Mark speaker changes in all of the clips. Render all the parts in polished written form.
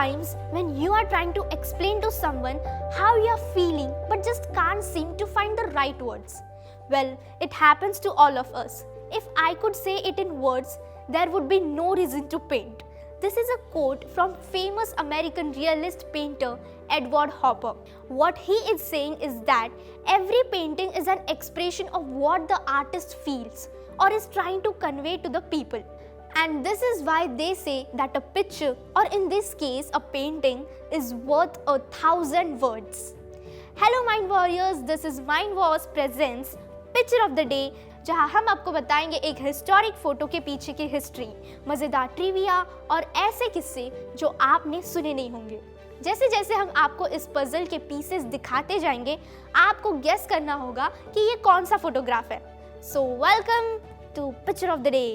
Speaker 1: times when you are trying to explain to someone how you are feeling but just can't seem to find the right words? Well, it happens to all of us. If I could say it in words, there would be no reason to paint. This is a quote from famous American realist painter Edward Hopper. What he is saying is that every painting is an expression of what the artist feels or is trying to convey to the people. And this is why they say that a picture, or in this case a painting, is worth 1,000 words. Hello Mind Warriors, this is Mind Wars presents Picture of the Day, जहां हम आपको बताएंगे एक historic photo के पीछे की history, मज़ेदार trivia और ऐसे किस्से जो आपने सुने नहीं होंगे। जैसे जैसे हम आपको इस पजल के पीसेस दिखाते जाएंगे, आपको गेस करना होगा कि ये कौन सा फोटोग्राफ है। So welcome to picture of the day.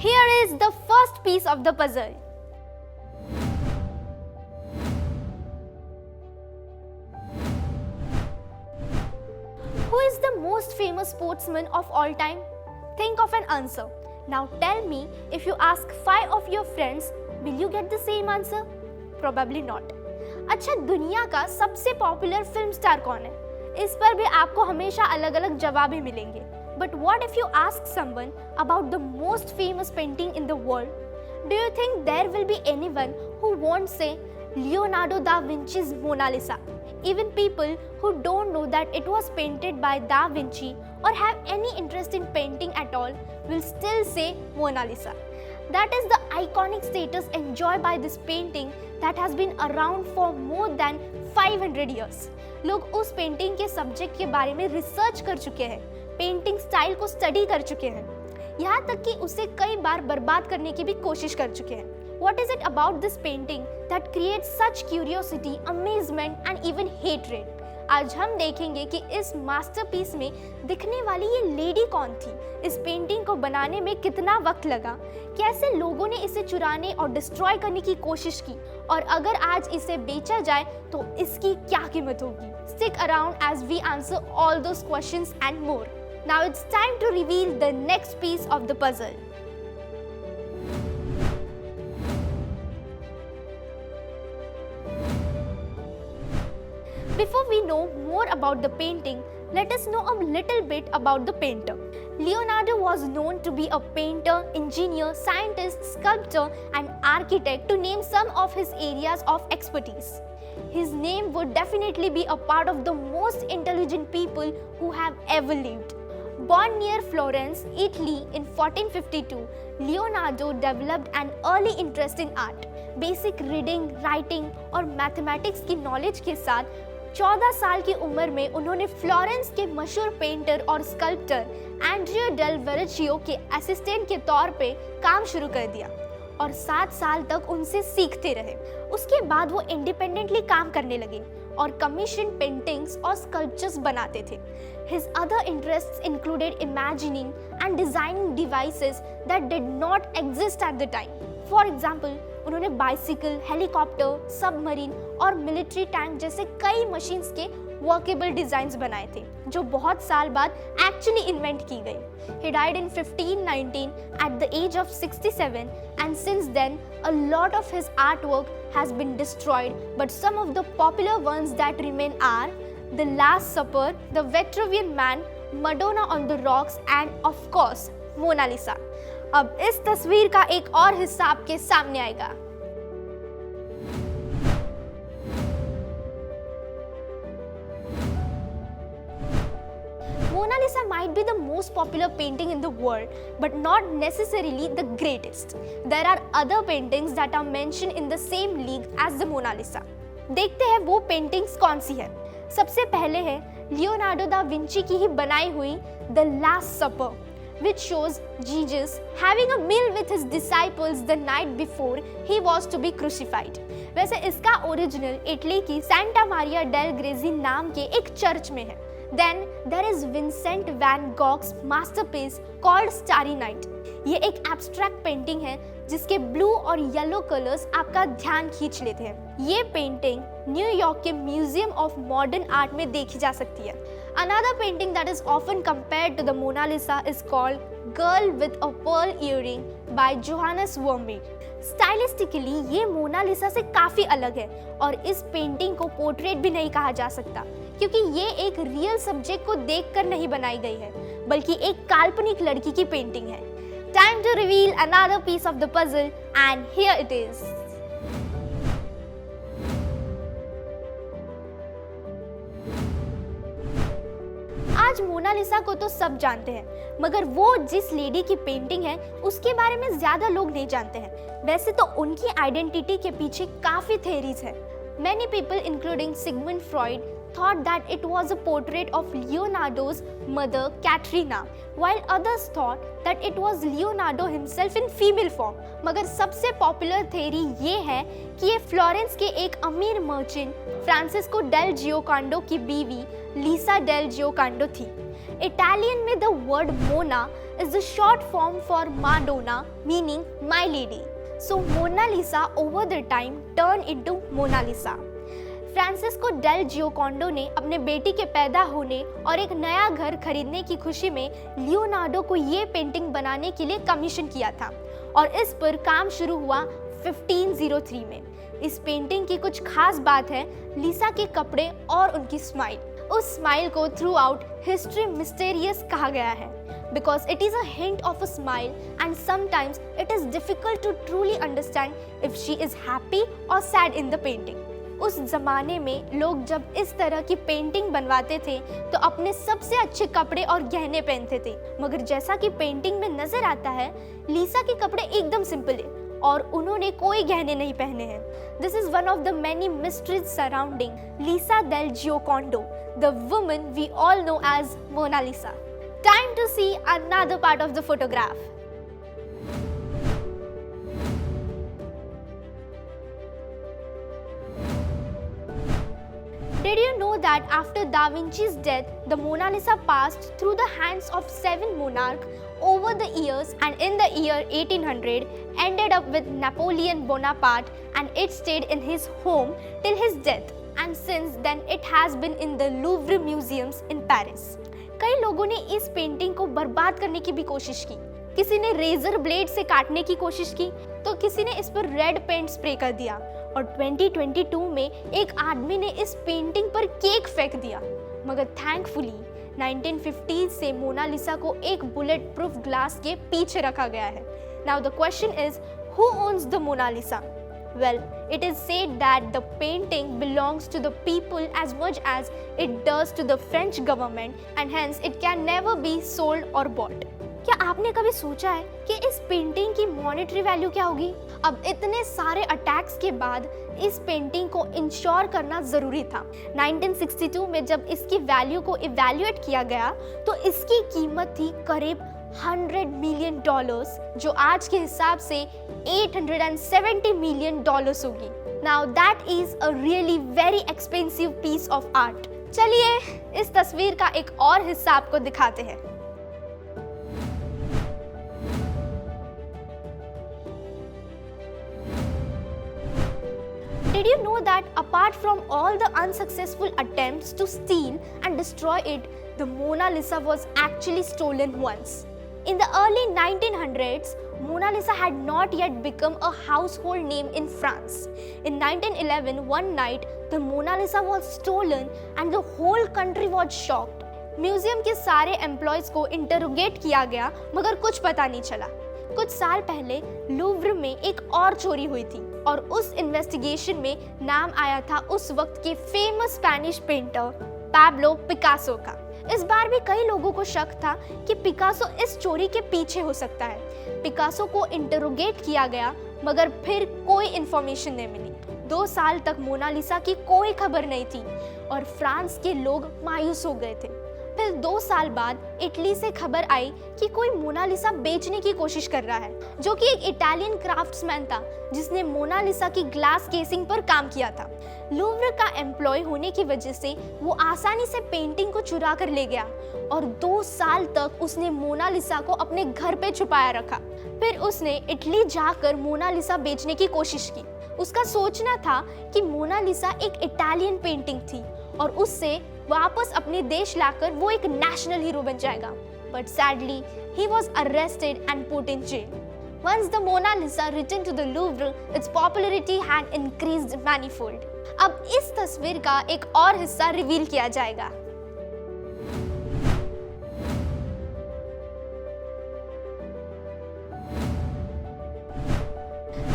Speaker 1: Here is the first piece of the puzzle. Who is the most famous sportsman of all time? Think of an answer. Now tell me, if you ask 5 of your friends, will you get the same answer? Probably not. अच्छा, दुनिया का सबसे popular film star कौन है? इस पर भी आपको हमेशा अलग-अलग जवाब ही मिलेंगे। But what if you ask someone about the most famous painting in the world? Do you think there will be anyone who won't say Leonardo da Vinci's Mona Lisa? Even people who don't know that it was painted by Da Vinci or have any interest in painting at all will still say Mona Lisa. That is the iconic status enjoyed by this painting that has been around for more than 500 years. लोग उस painting के subject के बारे में research कर चुके हैं, painting style को स्टडी कर चुके हैं, यहाँ तक कि उसे कई बार बर्बाद करने की भी कोशिश कर चुके हैं। What is it about this painting that creates such curiosity, amazement and even hatred? आज हम देखेंगे कि इस मास्टरपीस में दिखने वाली ये लेडी कौन थी, इस पेंटिंग को बनाने में कितना वक्त लगा, कैसे लोगों ने इसे चुराने और डिस्ट्रॉय करने की कोशिश की, और अगर आज इसे बेचा जाए तो इसकी क्या कीमत होगी। Stick around as we answer all those questions and more. Now it's time to reveal the next piece of the puzzle. Before we know more about the painting, let us know a little bit about the painter. Leonardo was known to be a painter, engineer, scientist, sculptor and architect, to name some of his areas of expertise. His name would definitely be a part of the most intelligent people who have ever lived. Born near Florence, Italy in 1452, Leonardo developed an early interest in art. Basic reading, writing और mathematics की knowledge के साथ 14 साल की उम्र में उन्होंने Florence के मशहूर पेंटर और स्कल्प्टर एंड्रियो डेल वेरेचियो के असिस्टेंट के तौर पे काम शुरू कर दिया और 7 साल तक उनसे सीखते रहे। उसके बाद वो इंडिपेंडेंटली काम करने लगे और कमीशन पेंटिंग्स और स्कल्पचर्स बनाते थे। His other interests included imagining and designing devices that did not exist at the time. For example, उन्होंने बाइसिकल, हेलीकॉप्टर, सबमरीन और मिलिट्री टैंक जैसे कई मशीन्स के वर्केबल डिजाइन्स बनाए थे, जो बहुत साल बाद एक्चुअली इन्वेंट की गई। He died in 1519 at the age of 67, and since then a lot of his artwork has been destroyed, but some of the popular ones that remain are The Last Supper, The Vitruvian Man, Madonna on the Rocks and of course Mona Lisa. अब इस तस्वीर का एक और हिस्सा आपके सामने आएगा। Mona Lisa might be the most popular painting in the world, but not necessarily the greatest. There are other paintings that are mentioned in the same league as the Mona Lisa. देखते हैं वो paintings कौन सी है। सबसे पहले है Leonardo da Vinci की ही बनाई हुई the last supper, which shows Jesus having a meal with his disciples the night before he was to be crucified. वैसे इसका ओरिजिनल इटली की सेंटा मारिया डेल ग्रेजी नाम के एक चर्च में है। Then there is Vincent van Gogh's masterpiece called Starry Night. ये एक एब्स्ट्रैक्ट पेंटिंग है जिसके ब्लू और येलो कलर्स आपका ध्यान खींच लेते हैं। ये पेंटिंग न्यूयॉर्क के म्यूजियम ऑफ मॉडर्न आर्ट में देखी जा सकती है। Another painting that is often compared to the Mona Lisa is called Girl with a Pearl Earring by Johannes Vermeer. Stylistically ये मोनालिसा से काफ़ी अलग है और इस पेंटिंग को पोर्ट्रेट भी नहीं कहा जा सकता क्योंकि ये एक रियल सब्जेक्ट को देखकर नहीं बनाई गई है बल्कि एक काल्पनिक लड़की की पेंटिंग है। Time to reveal another piece of the puzzle and here it is. आज मोनालिसा को तो सब जानते हैं मगर वो जिस लेडी की पेंटिंग है उसके बारे में ज्यादा लोग नहीं जानते हैं। वैसे तो उनकी आइडेंटिटी के पीछे काफी थ्योरीज है। Many people including Sigmund Freud thought that it was a portrait of Leonardo's mother Caterina while others thought that it was Leonardo himself in female form। मगर सबसे पॉपुलर थ्योरी ये है कि ये फ्लोरेंस के एक अमीर मर्चेंट फ्रांसिस्को डेल जियोकांडो की बीवी लीसा डेल जियोकांडो थी। इटालियन में the word Mona is the short form for Madonna meaning my lady. So Mona Lisa over the time turned into Mona Lisa. Francesco del Giocondo ने अपने बेटी के पैदा होने और एक नया घर खरीदने की खुशी में लियोनार्डो को ये पेंटिंग बनाने के लिए कमीशन किया था और इस पर काम शुरू हुआ 1503 में। इस पेंटिंग की कुछ खास बात है लीसा के कपड़े और उनकी स्माइल। उस स्माइल को थ्रू आउट हिस्ट्री मिस्टीरियस कहा गया है because it is a hint of a smile and sometimes it is difficult to truly understand if she is happy or sad in the painting. उस जमाने में लोग जब इस तरह की पेंटिंग बनवाते थे तो अपने सबसे अच्छे कपड़े और गहने पहनते थे मगर जैसा कि पेंटिंग में नजर आता है लीसा के कपड़े एकदम सिंपल है और उन्होंने कोई गहने नहीं पहने हैं। This is one of the many mysteries surrounding Lisa del Giocondo, the woman we all know as Mona Lisa. Time to see another part of the photograph. Did you know that after Da Vinci's death, the Mona Lisa passed through the hands of 7 monarchs over the years and in the year 1800 ended up with Napoleon Bonaparte and it stayed in his home till his death and since then it has been in the Louvre museums in Paris. कई लोगों ने इस painting को बर्बाद करने की भी कोशिश की। किसी ने रेजर ब्लेड से काटने की कोशिश की तो किसी ने इस पर रेड पेंट स्प्रे कर दिया और 2022 में एक आदमी ने इस पेंटिंग पर केक फेंक दिया मगर थैंकफुली 1950 से मोनालिसा को एक बुलेट प्रूफ ग्लास के पीछे रखा गया है। Now the question is who owns the Mona Lisa? Well, it is said that the painting belongs to the people as much as it does to the French government and hence it can never be sold or bought. क्या आपने कभी सोचा है कि इस painting की monetary value क्या होगी? अब इतने सारे अटैक्स के बाद इस पेंटिंग को इंश्योर करना जरूरी था। 1962 में जब इसकी वैल्यू को इवैल्यूएट किया गया तो इसकी कीमत थी करीब $100 मिलियन जो आज के हिसाब से $870 मिलियन होगी। Now that is a really very expensive piece of art. चलिए इस तस्वीर का एक और हिस्सा आपको दिखाते हैं। Did you know that apart from all the unsuccessful attempts to steal and destroy it, the Mona Lisa was actually stolen once? In the early 1900s, Mona Lisa had not yet become a household name in France. In 1911, one night, the Mona Lisa was stolen and the whole country was shocked. Museum के सारे employees को interrogate किया गया मगर कुछ पता नहीं चला। कुछ साल पहले लूव्र में एक और चोरी हुई थी और उस इन्वेस्टिगेशन में नाम आया था उस वक्त के famous Spanish painter Pablo Picasso का। इस बार भी कई लोगों को शक था कि पिकासो इस चोरी के पीछे हो सकता है। पिकासो को इंटरोगेट किया गया मगर फिर कोई इंफॉर्मेशन नहीं मिली। 2 साल तक मोनालिसा की कोई खबर नहीं थी और फ्रांस के लोग मायूस हो गए थे। फिर 2 साल बाद इटली से खबर आई कि कोई मोनालिसा बेचने की कोशिश कर रहा है, जो कि एक इटालियन क्राफ्ट्समैन था जिसने मोनालिसा की ग्लास केसिंग पर काम किया था। लूव्र का एम्प्लॉय होने की वजह से वो आसानी से पेंटिंग को चुरा कर ले गया और 2 साल तक उसने मोनालिसा को अपने घर पे छुपाया रखा। फिर उसने इटली जाकर मोनालिसा बेचने की कोशिश की। उसका सोचना था कि मोनालिसा एक इटालियन पेंटिंग थी और उससे वापस अपने देश लाकर वो एक नेशनल हीरो बन जाएगा। But sadly, he was arrested and put in jail. Once the Mona Lisa returned to the Louvre, its popularity had increased manifold. अब इस तस्वीर का एक और हिस्सा रिवील किया जाएगा।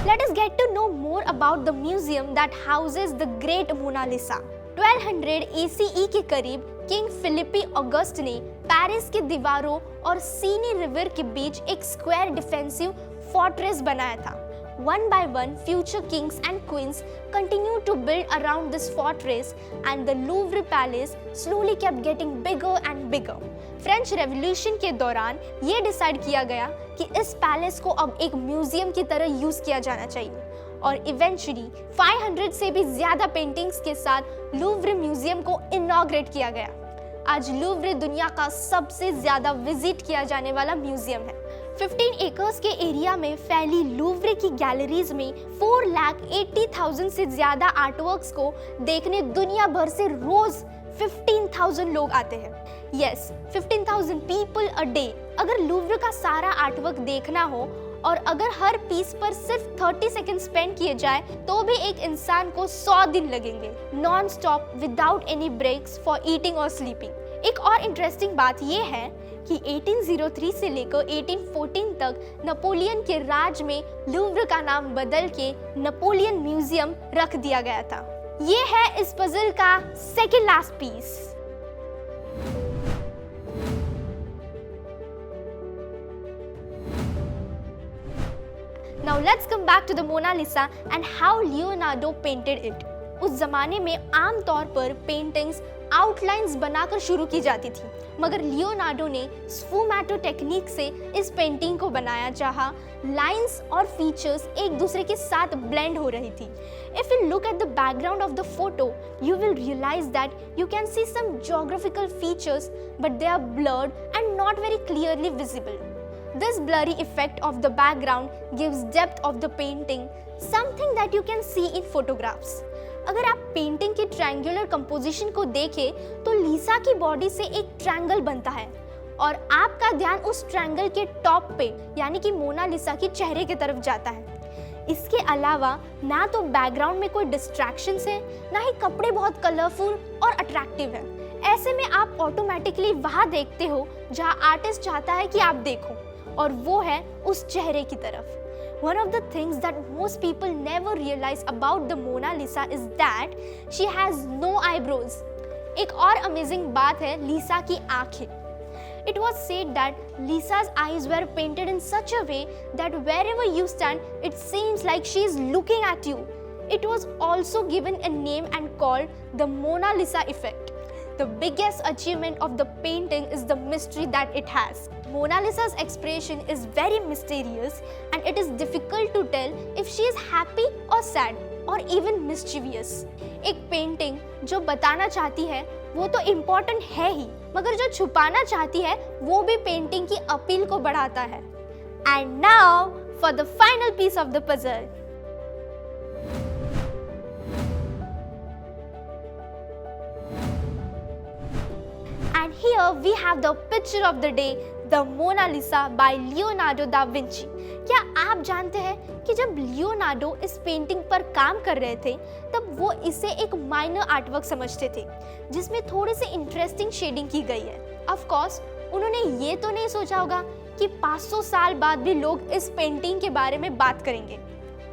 Speaker 1: Let us get to know more about the museum that houses the great Mona Lisa. 1200 ACE के करीब किंग फिलिपी ऑगस्ट ने पेरिस की दीवारों और सीनी रिवर के बीच एक स्क्वायर डिफेंसिव फोर्ट्रेस बनाया था। One by one, future kings and queens continued to build around this fortress, and the Louvre Palace slowly kept getting bigger and bigger. French revolution के दौरान ये डिसाइड किया गया कि इस पैलेस को अब एक म्यूजियम की तरह यूज किया जाना चाहिए और इवेंचुअली 500 से भी ज्यादा पेंटिंग्स के साथ लूव्र म्यूजियम को इनॉग्रेट किया गया। आज लूव्र दुनिया का सबसे ज्यादा विजिट किया जाने वाला म्यूजियम है। 15 एकर्स के एरिया में फैली लूव्र की गैलरीज में 4,80,000 से ज्यादा आर्टवर्क्स को देखने दुनिया भर से रोज 15,000 लोग आते हैं। Yes, 15,000 people a day. अगर लूव्र का सारा आर्टवर्क देखना हो और अगर हर पीस पर सिर्फ 30 सेकंड स्पेंड किए जाए तो भी एक इंसान को 100 दिन लगेंगे, non stop without any breaks for eating और स्लीपिंग। एक और इंटरेस्टिंग बात यह है कि 1803 से लेकर 1814 तक नेपोलियन के राज में लूव्र का नाम बदल के नेपोलियन म्यूजियम रख दिया गया था। ये है इस पजल का second last piece. Now let's come back to the Mona Lisa and how Leonardo painted it. उस जमाने में आमतौर पर पेंटिंग्स आउटलाइंस बनाकर शुरू की जाती थी, मगर लियोनार्डो ने स्फूमैटो टेक्निक से इस पेंटिंग को बनाया जहां लाइंस और फीचर्स एक दूसरे के साथ ब्लेंड हो रही थी। If you look at the background of the photo, you will realize that you can see some geographical features, but they are blurred and not very clearly visible. This blurry effect of the background gives depth of the painting, something that you can see in photographs. अगर आप painting की triangular composition को देखें तो लीसा की body से एक triangle बनता है और आपका ध्यान उस ट्रायंगल के टॉप पे यानी कि मोनालिसा की चेहरे की तरफ जाता है। इसके अलावा ना तो बैकग्राउंड में कोई डिस्ट्रैक्शंस है, ना ही कपड़े बहुत कलरफुल और अट्रैक्टिव है। ऐसे में आप ऑटोमेटिकली वहाँ देखते हो जहाँ आर्टिस्ट चाहता है कि आप देखो, और वो है उस चेहरे की तरफ। One of the things that most people never realize about the Mona Lisa is that she has no eyebrows. एक और अमेजिंग बात है लीसा की आंखें। It was said that Lisa's eyes were painted in such a way that wherever you stand, it seems like she is looking at you. It was also given a name and called the Mona Lisa effect. The biggest achievement of the painting is the mystery that it has. Mona Lisa's expression is very mysterious and it is difficult to tell if she is happy or sad or even mischievous. एक painting जो बताना चाहती है वो तो important है ही, मगर जो छुपाना चाहती है वो भी पेंटिंग की अपील को बढ़ाता है। And now for the final piece of the puzzle. And here we have the picture of the day, The Mona Lisa by Leonardo da Vinci. क्या आप जानते हैं कि जब लियोनार्डो इस पेंटिंग पर काम कर रहे थे तब वो इसे एक माइनर आर्टवर्क समझते थे जिसमें थोड़ी सी इंटरेस्टिंग शेडिंग की गई है। ऑफ कोर्स उन्होंने ये तो नहीं सोचा होगा कि 500 साल बाद भी लोग इस पेंटिंग के बारे में बात करेंगे।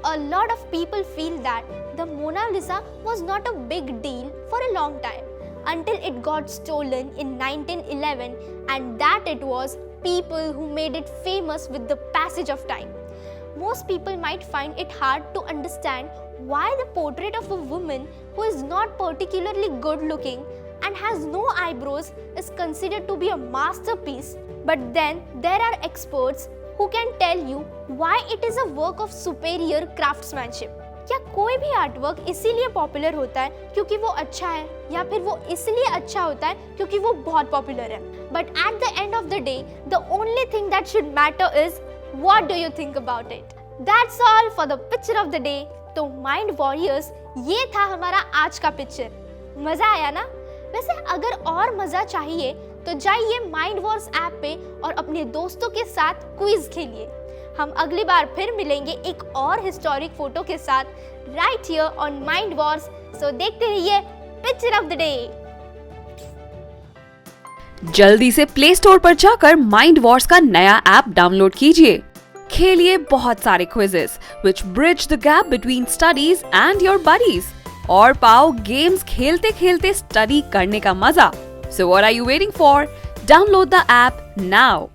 Speaker 1: A lot of people feel that the Mona Lisa was not a big deal for a long time until it got stolen in 1911, and that it was people who made it famous with the passage of time. Most people might find it hard to understand why the portrait of a woman who is not particularly good looking and has no eyebrows is considered to be a masterpiece. But then there are experts who can tell you why it is a work of superior craftsmanship. क्या कोई भी artwork इसीलिए popular होता है क्योंकि वो अच्छा है, या फिर वो इसलिए अच्छा होता है क्योंकि वो बहुत पॉपुलर है? But at the end of the day the only thing that should matter is what do you think about it. That's all for the picture of the day. तो माइंड वॉरियर्स, ये था हमारा आज का picture. मजा आया ना? वैसे अगर और मजा चाहिए तो जाइए माइंड वॉर्स ऐप पे और अपने दोस्तों के साथ क्विज खेलिए. हम अगली बार फिर मिलेंगे एक और हिस्टोरिक फोटो के साथ right here on Mind Wars. So देखते रहिए पिक्चर ऑफ द डे.
Speaker 2: जल्दी से प्ले स्टोर पर जाकर माइंड वॉर्स का नया ऐप डाउनलोड कीजिए. खेलिए बहुत सारे quizzes which bridge the gap between studies and your buddies. और पाओ गेम्स खेलते खेलते स्टडी करने का मजा. So what are you waiting for? Download the app now.